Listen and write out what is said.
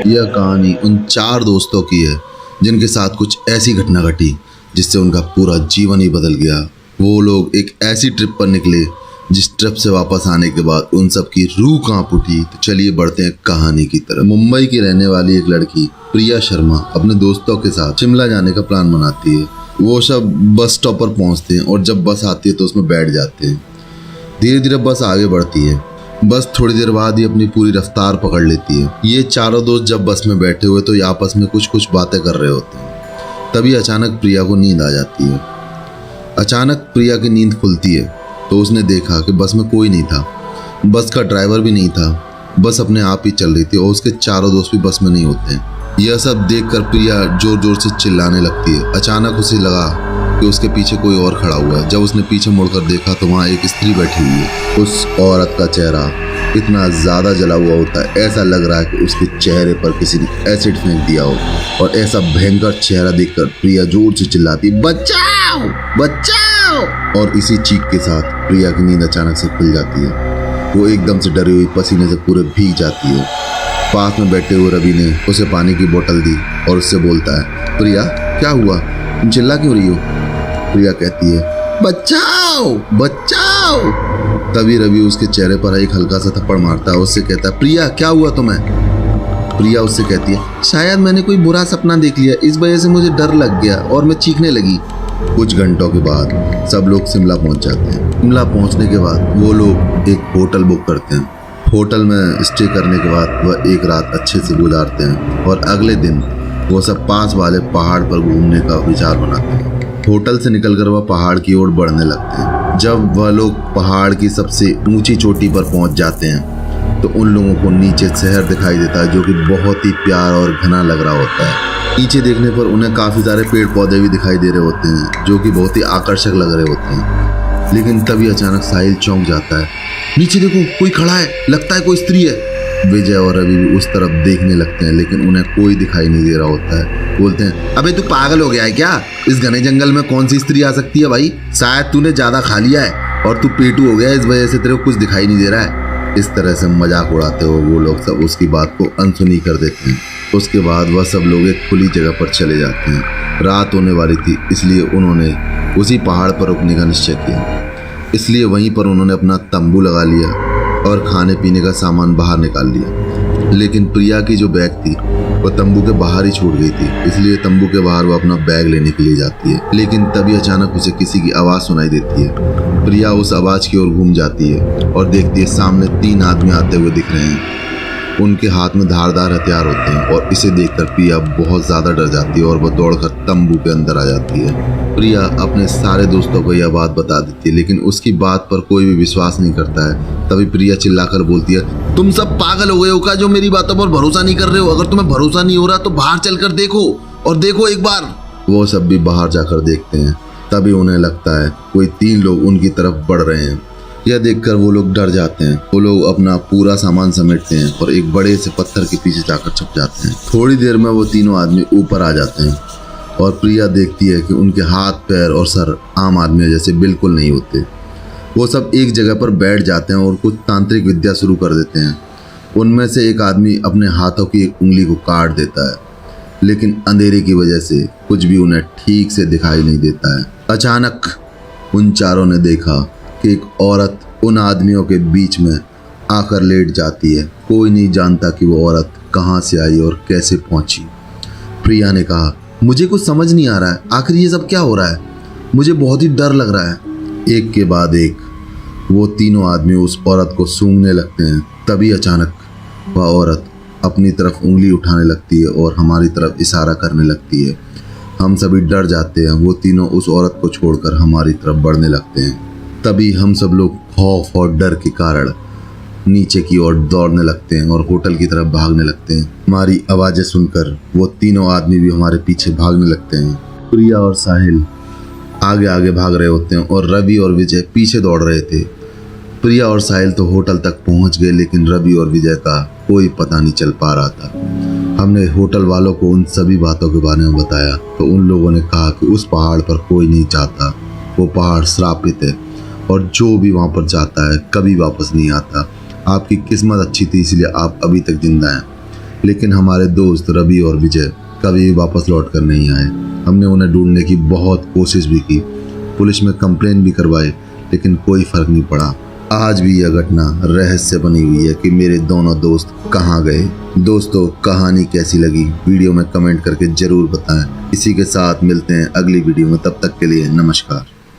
यह कहानी उन 4 दोस्तों की है जिनके साथ कुछ ऐसी घटना घटी जिससे उनका पूरा जीवन ही बदल गया। वो लोग एक ऐसी ट्रिप पर निकले जिस ट्रिप से वापस आने के बाद उन सब की रूह कांप उठी। तो चलिए बढ़ते हैं कहानी की तरफ। मुंबई की रहने वाली एक लड़की प्रिया शर्मा अपने दोस्तों के साथ शिमला जाने का प्लान बनाती है। वो सब बस स्टॉप पर पहुंचते हैं और जब बस आती है तो उसमें बैठ जाते हैं। धीरे धीरे बस आगे बढ़ती है। बस थोड़ी देर बाद ही अपनी पूरी रफ्तार पकड़ लेती है। ये चारों दोस्त जब बस में बैठे हुए तो ये आपस में कुछ बातें कर रहे होते हैं। तभी अचानक प्रिया को नींद आ जाती है। अचानक प्रिया की नींद खुलती है तो उसने देखा कि बस में कोई नहीं था। बस का ड्राइवर भी नहीं था। बस अपने आप ही चल रही थी और उसके चारों दोस्त भी बस में नहीं होते हैं। यह सब देखकर प्रिया जोर जोर से चिल्लाने लगती है। अचानक उसे लगा कि उसके पीछे कोई और खड़ा हुआ है। जब उसने पीछे मुड़कर देखा तो वहाँ एक स्त्री बैठी हुई है। उस औरत का चेहरा इतना ज़्यादा जला हुआ होता है, ऐसा लग रहा है कि उसके चेहरे पर किसी ने एसिड फेंक दिया हो। और ऐसा भयंकर चेहरा देखकर प्रिया जोर से चिल्लाती, बचाओ बचाओ। और इसी चीख के साथ प्रिया की नींद अचानक से खुल जाती है। वो एकदम से डरी हुई पसीने से पूरे भीग जाती है। पास में बैठे हुए रवि ने उसे पानी की बोतल दी और उससे बोलता है, प्रिया क्या हुआ, तुम चिल्ला क्यों रही हो? प्रिया कहती है, बचाओ बचाओ। तभी रवि उसके चेहरे पर एक हल्का सा थप्पड़ मारता है। उससे कहता है, प्रिया क्या हुआ तुम्हें? प्रिया उससे कहती है, शायद मैंने कोई बुरा सपना देख लिया, इस वजह से मुझे डर लग गया और मैं चीखने लगी। कुछ घंटों के बाद सब लोग शिमला पहुंच जाते हैं। शिमला पहुंचने के बाद वो लोग एक होटल बुक करते हैं। होटल में स्टे करने के बाद वह एक रात अच्छे से गुजारते हैं और अगले दिन वो सब पास वाले पहाड़ पर घूमने का विचार बनाते हैं। होटल से निकलकर वह पहाड़ की ओर बढ़ने लगते हैं। जब वह लोग पहाड़ की सबसे ऊंची चोटी पर पहुंच जाते हैं तो उन लोगों को नीचे शहर दिखाई देता है जो कि बहुत ही प्यारा और घना लग रहा होता है। नीचे देखने पर उन्हें काफ़ी सारे पेड़ पौधे भी दिखाई दे रहे होते हैं जो कि बहुत ही आकर्षक लग रहे होते हैं। लेकिन तभी अचानक साहिल चौंक जाता है, नीचे देखो कोई खड़ा है, लगता है कोई स्त्री है। विजय और रवि भी उस तरफ देखने लगते हैं लेकिन उन्हें कोई दिखाई नहीं दे रहा होता है। बोलते हैं, अबे तू पागल हो गया है क्या? इस घने जंगल में कौन सी स्त्री आ सकती है भाई? शायद तूने ज्यादा खा लिया है और तू पेटू हो गया, इस वजह से तेरे को कुछ दिखाई नहीं दे रहा है। इस तरह से मजाक उड़ाते हुए वो लोग सब उसकी बात को अनसुनी कर देते हैं। उसके बाद वह सब लोग एक खुली जगह पर चले जाते हैं। रात होने वाली थी इसलिए उन्होंने उसी पहाड़ पर रुकने का निश्चय किया। इसलिए वहीं पर उन्होंने अपना तंबू लगा लिया और खाने पीने का सामान बाहर निकाल लिया। लेकिन प्रिया की जो बैग थी वो तंबू के बाहर ही छूट गई थी। इसलिए तंबू के बाहर वो अपना बैग लेने के लिए जाती है। लेकिन तभी अचानक उसे किसी की आवाज़ सुनाई देती है। प्रिया उस आवाज़ की ओर घूम जाती है और देखती है सामने 3 आदमी आते हुए दिख रहे हैं। उनके हाथ में धारदार हथियार होते हैं और इसे देखकर प्रिया बहुत ज़्यादा डर जाती है और वह दौड़कर तंबू के अंदर आ जाती है। प्रिया अपने सारे दोस्तों को यह बात बता देती है लेकिन उसकी बात पर कोई भी विश्वास नहीं करता है। तभी प्रिया चिल्लाकर बोलती है, तुम सब पागल हो गए हो क्या जो मेरी बातों पर भरोसा नहीं कर रहे हो? अगर तुम्हें भरोसा नहीं हो रहा तो बाहर चलकर देखो और देखो एक बार। वो सब भी बाहर जाकर देखते हैं। तभी उन्हें लगता है कोई 3 लोग उनकी तरफ बढ़ रहे हैं। यह देखकर वो लोग डर जाते हैं। वो लोग अपना पूरा सामान समेटते हैं और एक बड़े से पत्थर के पीछे जाकर छुप जाते हैं। थोड़ी देर में वो तीनों आदमी ऊपर आ जाते हैं और प्रिया देखती है कि उनके हाथ पैर और सर आम आदमियों जैसे बिल्कुल नहीं होते। वो सब एक जगह पर बैठ जाते हैं और कुछ तांत्रिक विद्या शुरू कर देते हैं। उनमें से एक आदमी अपने हाथों की एक उंगली को काट देता है लेकिन अंधेरे की वजह से कुछ भी उन्हें ठीक से दिखाई नहीं देता है। अचानक उन चारों ने देखा कि एक औरत उन आदमियों के बीच में आकर लेट जाती है। कोई नहीं जानता कि वो औरत कहाँ से आई और कैसे पहुंची। प्रिया ने कहा, मुझे कुछ समझ नहीं आ रहा है, आखिर ये सब क्या हो रहा है? मुझे बहुत ही डर लग रहा है। एक के बाद एक वो तीनों आदमी उस औरत को सूंघने लगते हैं। तभी अचानक वह औरत अपनी तरफ उंगली उठाने लगती है और हमारी तरफ इशारा करने लगती है। हम सभी डर जाते हैं। वो तीनों उस औरत को छोड़कर हमारी तरफ बढ़ने लगते हैं। तभी हम सब लोग खौफ और डर के कारण नीचे की ओर दौड़ने लगते हैं और होटल की तरफ भागने लगते हैं। हमारी आवाज़ें सुनकर वो तीनों आदमी भी हमारे पीछे भागने लगते हैं। प्रिया और साहिल आगे आगे भाग रहे होते हैं और रवि और विजय पीछे दौड़ रहे थे। प्रिया और साहिल तो होटल तक पहुंच गए लेकिन रवि और विजय का कोई पता नहीं चल पा रहा था। हमने होटल वालों को उन सभी बातों के बारे में बताया तो उन लोगों ने कहा कि उस पहाड़ पर कोई नहीं जाता, वो पहाड़ श्रापित है और जो भी वहाँ पर जाता है कभी वापस नहीं आता। आपकी किस्मत अच्छी थी इसलिए आप अभी तक जिंदा हैं। लेकिन हमारे दोस्त रवि और विजय कभी भी वापस लौट कर नहीं आए। हमने उन्हें ढूंढने की बहुत कोशिश भी की, पुलिस में कंप्लेन भी करवाए, लेकिन कोई फर्क नहीं पड़ा। आज भी यह घटना रहस्य बनी हुई है कि मेरे दोनों दोस्त कहाँ गए। दोस्तों, कहानी कैसी लगी वीडियो में कमेंट करके जरूर बताएं। इसी के साथ मिलते हैं अगली वीडियो में, तब तक के लिए नमस्कार।